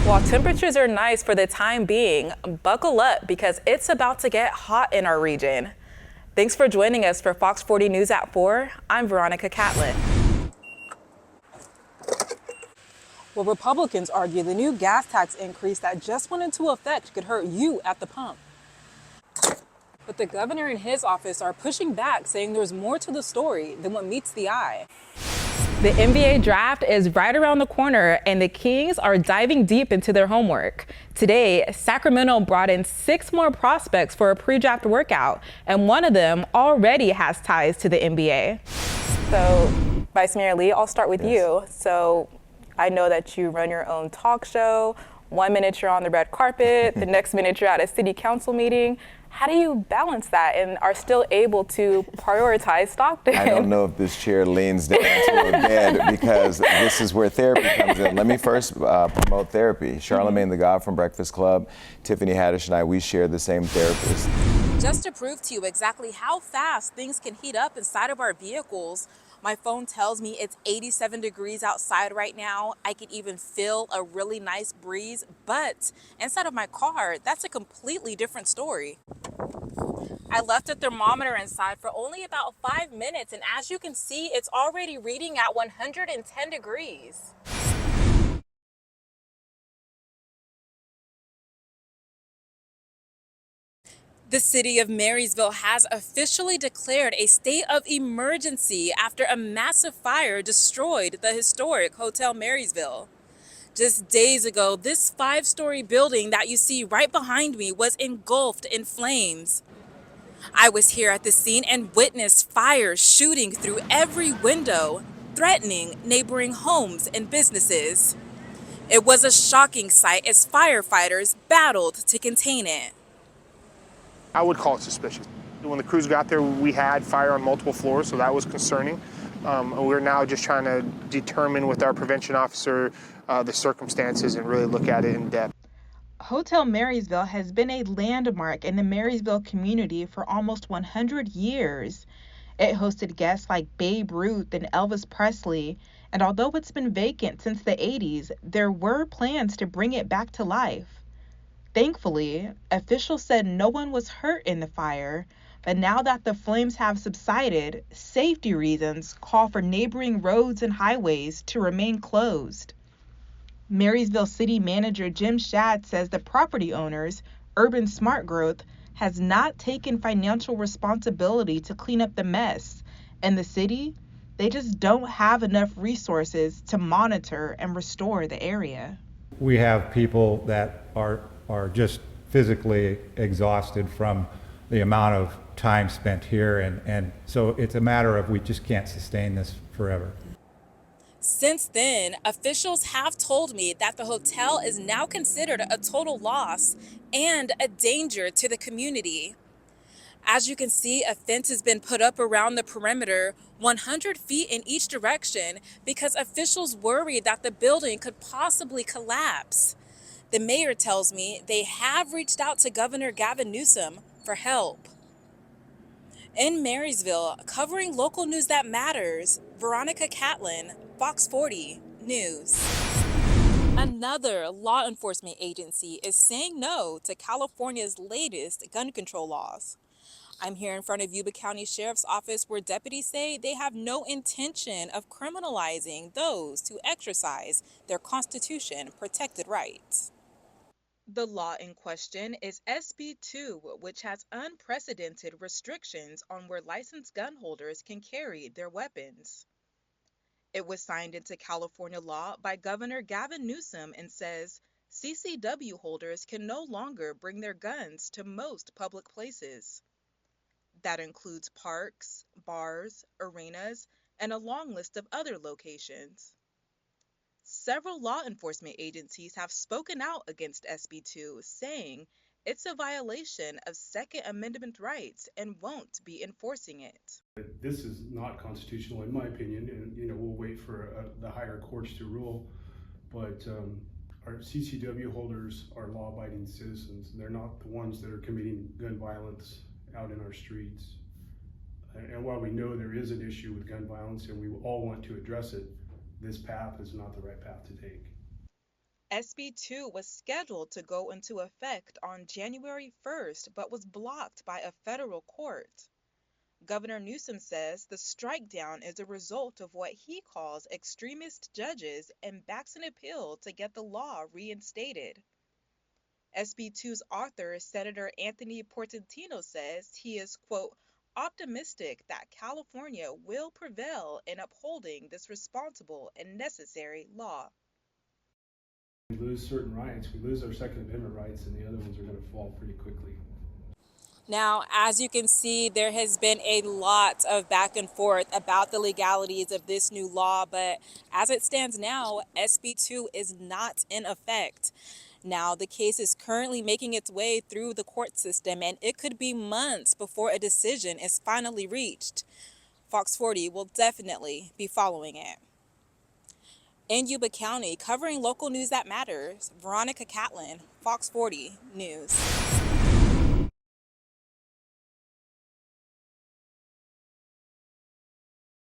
While temperatures are nice for the time being, buckle up because it's about to get hot in our region. Thanks for joining us for Fox 40 News at 4. I'm Veronica Catlin. Well, Republicans argue the new gas tax increase that just went into effect could hurt you at the pump. But the governor and his office are pushing back, saying there's more to the story than what meets the eye. The NBA draft is right around the corner, and the Kings are diving deep into their homework. Today, Sacramento brought in 6 more prospects for a pre-draft workout, and one of them already has ties to the NBA. So, Vice Mayor Lee, I'll start with you. So, I know that you run your own talk show. 1 minute you're on the red carpet, the next minute you're at a city council meeting. How do you balance that and are still able to prioritize Stockton? I don't know if this chair leans down to a bed because this is where therapy comes in. Let me first promote therapy. Charlemagne the God from Breakfast Club, Tiffany Haddish and I, we share the same therapist. Just to prove to you exactly how fast things can heat up inside of our vehicles, my phone tells me it's 87 degrees outside right now. I can even feel a really nice breeze, but inside of my car, that's a completely different story. I left a thermometer inside for only about 5 minutes, and as you can see, it's already reading at 110 degrees. The city of Marysville has officially declared a state of emergency after a massive fire destroyed the historic Hotel Marysville. Just days ago, this 5-story building that you see right behind me was engulfed in flames. I was here at the scene and witnessed fire shooting through every window, threatening neighboring homes and businesses. It was a shocking sight as firefighters battled to contain it. I would call it suspicious. When the crews got there, we had fire on multiple floors, so that was concerning. We're now just trying to determine with our prevention officer the circumstances and really look at it in depth. Hotel Marysville has been a landmark in the Marysville community for almost 100 years. It hosted guests like Babe Ruth and Elvis Presley, and although it's been vacant since the 80s, there were plans to bring it back to life. Thankfully, officials said no one was hurt in the fire, but now that the flames have subsided, safety reasons call for neighboring roads and highways to remain closed. Marysville City Manager Jim Shadd says the property owners, Urban Smart Growth, has not taken financial responsibility to clean up the mess, and the city, they just don't have enough resources to monitor and restore the area. We have people that are just physically exhausted from the amount of time spent here, and so it's a matter of we just can't sustain this forever. Since then, officials have told me that the hotel is now considered a total loss and a danger to the community. As you can see, a fence has been put up around the perimeter 100 feet in each direction because officials worry that the building could possibly collapse. The mayor tells me they have reached out to Governor Gavin Newsom for help. In Marysville, covering local news that matters, Veronica Catlin, Fox 40 News. Another law enforcement agency is saying no to California's latest gun control laws. I'm here in front of Yuba County Sheriff's Office where deputies say they have no intention of criminalizing those who exercise their Constitution-protected rights. The law in question is SB 2, which has unprecedented restrictions on where licensed gun holders can carry their weapons. It was signed into California law by Governor Gavin Newsom and says CCW holders can no longer bring their guns to most public places. That includes parks, bars, arenas, and a long list of other locations. Several law enforcement agencies have spoken out against SB 2, saying it's a violation of Second Amendment rights and won't be enforcing it. This is not constitutional, in my opinion, and we'll wait for the higher courts to rule. But our CCW holders are law-abiding citizens. They're not the ones that are committing gun violence out in our streets. And while we know there is an issue with gun violence and we all want to address it, this path is not the right path to take. SB 2 was scheduled to go into effect on January 1st, but was blocked by a federal court. Governor Newsom says the strike down is a result of what he calls extremist judges and backs an appeal to get the law reinstated. SB 2's author, Senator Anthony Portantino, says he is, quote, optimistic that California will prevail in upholding this responsible and necessary law. We lose certain rights, we lose our Second Amendment rights, and the other ones are going to fall pretty quickly. Now, as you can see, there has been a lot of back and forth about the legalities of this new law, but as it stands now, SB 2 is not in effect. Now, the case is currently making its way through the court system, and it could be months before a decision is finally reached. Fox 40 will definitely be following it. In Yuba County, covering local news that matters, Veronica Catlin, Fox 40 News.